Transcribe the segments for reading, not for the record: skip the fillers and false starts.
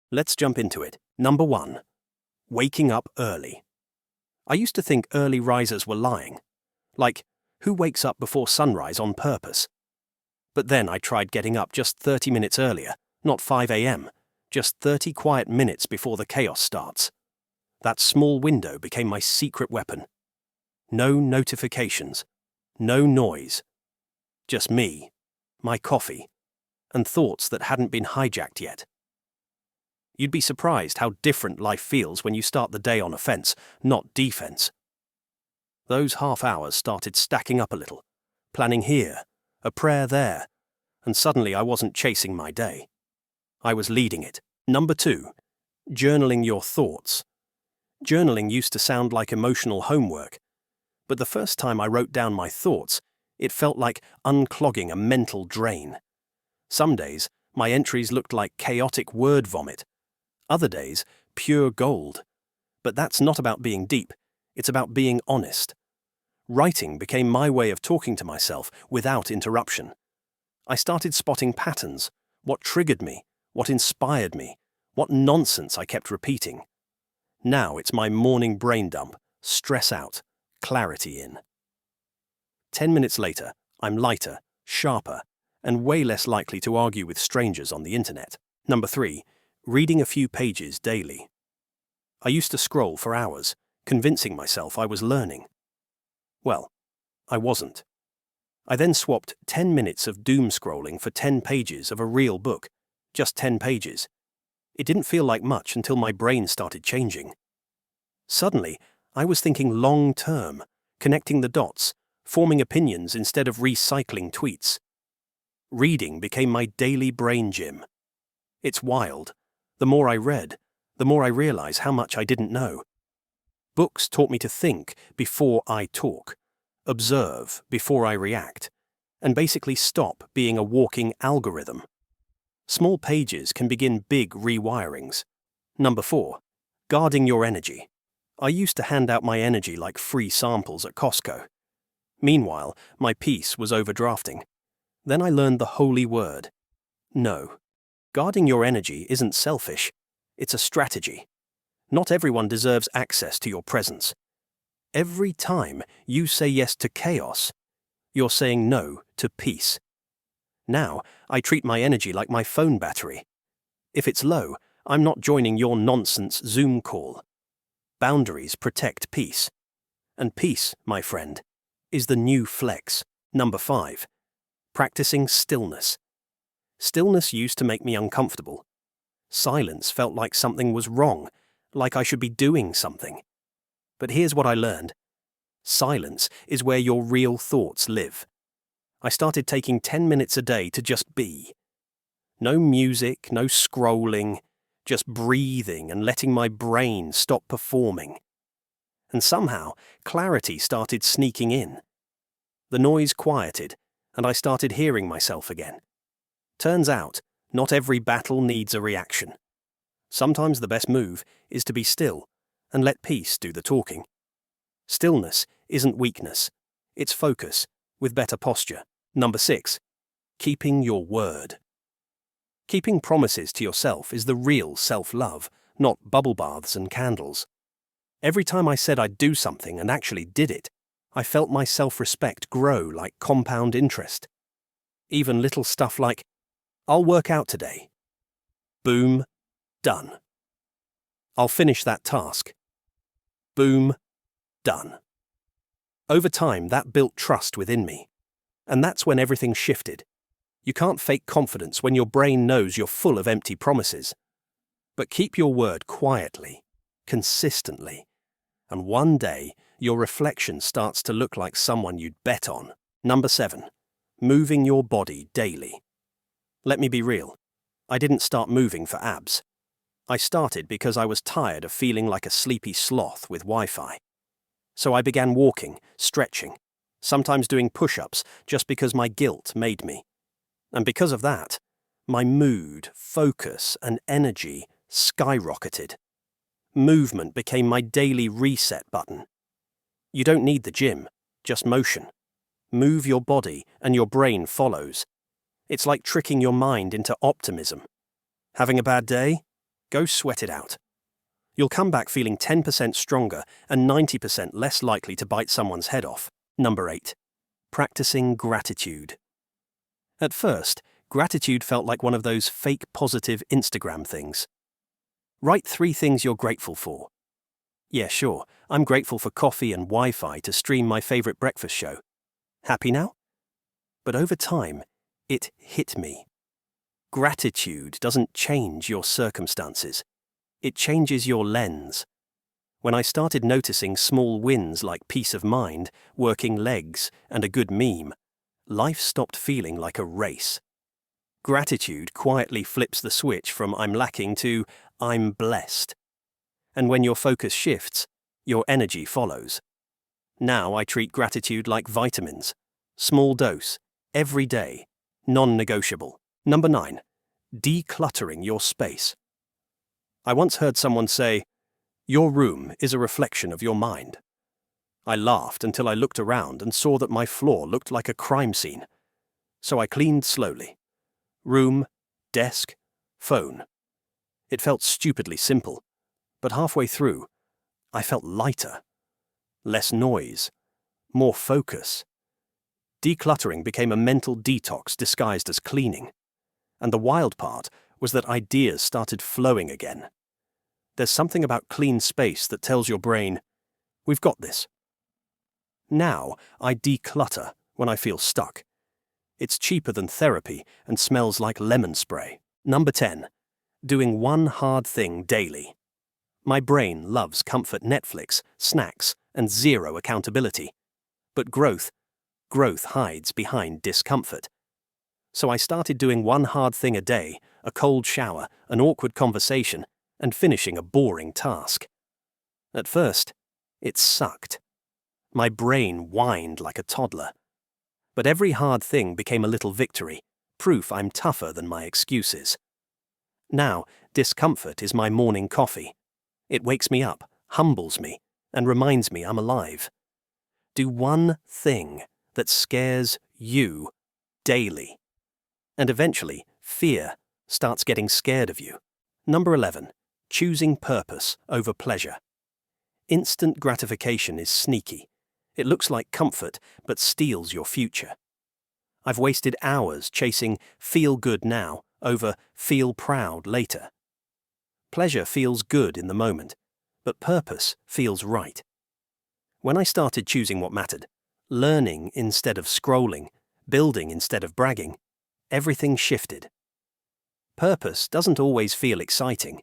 Let's jump into it. Number 1. Waking up early. I used to think early risers were lying. Like, who wakes up before sunrise on purpose? But then I tried getting up just 30 minutes earlier, not 5 a.m., just 30 quiet minutes before the chaos starts. That small window became my secret weapon. No notifications, no noise. Just me, my coffee, and thoughts that hadn't been hijacked yet. You'd be surprised how different life feels when you start the day on offense, not defense. Those half hours started stacking up a little, planning here, a prayer there, and suddenly I wasn't chasing my day. I was leading it. Number 2, journaling your thoughts. Journaling used to sound like emotional homework, but the first time I wrote down my thoughts, it felt like unclogging a mental drain. Some days, my entries looked like chaotic word vomit. Other days, pure gold. But that's not about being deep, it's about being honest. Writing became my way of talking to myself without interruption. I started spotting patterns, what triggered me, what inspired me, what nonsense I kept repeating. Now it's my morning brain dump, stress out, clarity in. 10 minutes later, I'm lighter, sharper, and way less likely to argue with strangers on the internet. Number 3, reading a few pages daily. I used to scroll for hours, convincing myself I was learning. Well, I wasn't. I then swapped 10 minutes of doom scrolling for 10 pages of a real book, just 10 pages. It didn't feel like much until my brain started changing. Suddenly, I was thinking long-term, connecting the dots, forming opinions instead of recycling tweets. Reading became my daily brain gym. It's wild. The more I read, the more I realize how much I didn't know. Books taught me to think before I talk, observe before I react, and basically stop being a walking algorithm. Small pages can begin big rewirings. Number 4, guarding your energy. I used to hand out my energy like free samples at Costco. Meanwhile, my piece was overdrafting. Then I learned the holy word. No. Guarding your energy isn't selfish. It's a strategy. Not everyone deserves access to your presence. Every time you say yes to chaos, you're saying no to peace. Now, I treat my energy like my phone battery. If it's low, I'm not joining your nonsense Zoom call. Boundaries protect peace. And peace, my friend, is the new flex. Number 5, practicing stillness. Stillness used to make me uncomfortable. Silence felt like something was wrong, like I should be doing something. But here's what I learned. Silence is where your real thoughts live. I started taking 10 minutes a day to just be. No music, no scrolling, just breathing and letting my brain stop performing. And somehow, clarity started sneaking in. The noise quieted, and I started hearing myself again. Turns out, not every battle needs a reaction. Sometimes the best move is to be still and let peace do the talking. Stillness isn't weakness, it's focus, with better posture. Number 6, keeping your word. Keeping promises to yourself is the real self-love, not bubble baths and candles. Every time I said I'd do something and actually did it, I felt my self-respect grow like compound interest. Even little stuff like, I'll work out today. Boom, done. I'll finish that task. Boom, done. Over time, that built trust within me. And that's when everything shifted. You can't fake confidence when your brain knows you're full of empty promises. But keep your word quietly, consistently, and one day your reflection starts to look like someone you'd bet on. Number 7, moving your body daily. Let me be real. I didn't start moving for abs. I started because I was tired of feeling like a sleepy sloth with Wi-Fi. So I began walking, stretching, sometimes doing push-ups just because my guilt made me. And because of that, my mood, focus, and energy skyrocketed. Movement became my daily reset button. You don't need the gym, just motion. Move your body and your brain follows. It's like tricking your mind into optimism. Having a bad day? Go sweat it out. You'll come back feeling 10% stronger and 90% less likely to bite someone's head off. Number 8. Practicing gratitude. At first, gratitude felt like one of those fake positive Instagram things. Write 3 things you're grateful for. Yeah, sure, I'm grateful for coffee and Wi-Fi to stream my favorite breakfast show. Happy now? But over time, it hit me. Gratitude doesn't change your circumstances. It changes your lens. When I started noticing small wins like peace of mind, working legs, and a good meme, life stopped feeling like a race. Gratitude quietly flips the switch from I'm lacking to I'm blessed. And when your focus shifts, your energy follows. Now I treat gratitude like vitamins. Small dose, every day, non-negotiable. Number 9. Decluttering your space. I once heard someone say, "Your room is a reflection of your mind." I laughed until I looked around and saw that my floor looked like a crime scene. So I cleaned slowly. Room, desk, phone. It felt stupidly simple, but halfway through, I felt lighter. Less noise, more focus. Decluttering became a mental detox disguised as cleaning. And the wild part was that ideas started flowing again. There's something about clean space that tells your brain, we've got this. Now I declutter when I feel stuck. It's cheaper than therapy and smells like lemon spray. Number 10. Doing one hard thing daily. My brain loves comfort Netflix, snacks, and zero accountability. But growth hides behind discomfort. So I started doing one hard thing a day, a cold shower, an awkward conversation, and finishing a boring task. At first, it sucked. My brain whined like a toddler. But every hard thing became a little victory, proof I'm tougher than my excuses. Now, discomfort is my morning coffee. It wakes me up, humbles me, and reminds me I'm alive. Do one thing that scares you daily. And eventually, fear starts getting scared of you. Number 11. Choosing purpose over pleasure. Instant gratification is sneaky. It looks like comfort, but steals your future. I've wasted hours chasing feel good now over feel proud later. Pleasure feels good in the moment, but purpose feels right. When I started choosing what mattered, learning instead of scrolling, building instead of bragging, everything shifted. Purpose doesn't always feel exciting,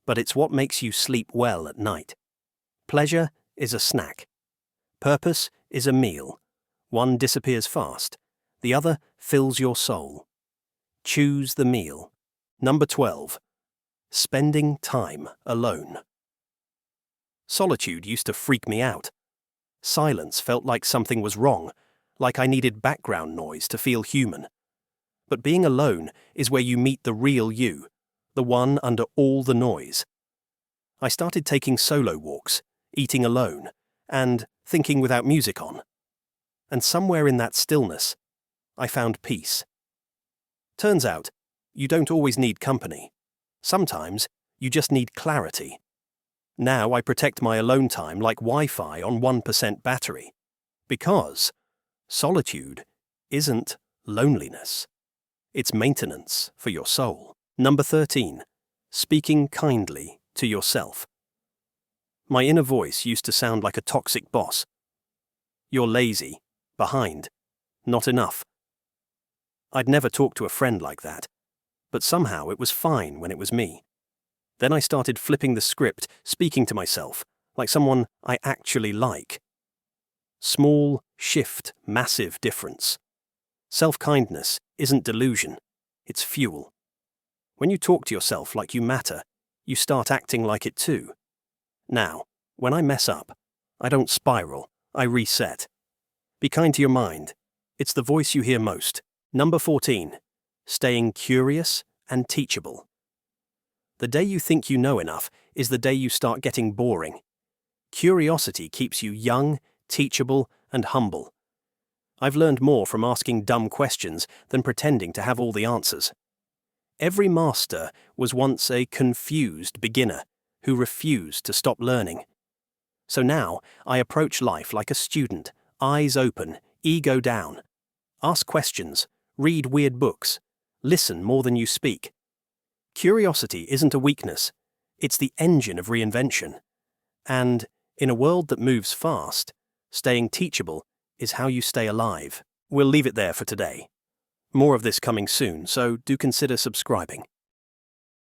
but it's what makes you sleep well at night. Pleasure is a snack. Purpose is a meal. One disappears fast, the other fills your soul. Choose the meal. Number 12. Spending time alone. Solitude used to freak me out. Silence felt like something was wrong, like I needed background noise to feel human. But being alone is where you meet the real you, the one under all the noise. I started taking solo walks, eating alone, and thinking without music on. And somewhere in that stillness, I found peace. Turns out, you don't always need company. Sometimes, you just need clarity. Now I protect my alone time like Wi-Fi on 1% battery. Because solitude isn't loneliness. It's maintenance for your soul. Number 13. Speaking kindly to yourself. My inner voice used to sound like a toxic boss. You're lazy, behind, not enough. I'd never talked to a friend like that, but somehow it was fine when it was me. Then I started flipping the script, speaking to myself, like someone I actually like. Small shift, massive difference. Self-kindness isn't delusion, it's fuel. When you talk to yourself like you matter, you start acting like it too. Now, when I mess up, I don't spiral, I reset. Be kind to your mind. It's the voice you hear most. Number 14. Staying curious and teachable. The day you think you know enough is the day you start getting boring. Curiosity keeps you young, teachable, and humble. I've learned more from asking dumb questions than pretending to have all the answers. Every master was once a confused beginner who refused to stop learning. So now I approach life like a student, eyes open, ego down. Ask questions, read weird books, listen more than you speak. Curiosity isn't a weakness, it's the engine of reinvention. And, in a world that moves fast, staying teachable is how you stay alive. We'll leave it there for today. More of this coming soon, so do consider subscribing.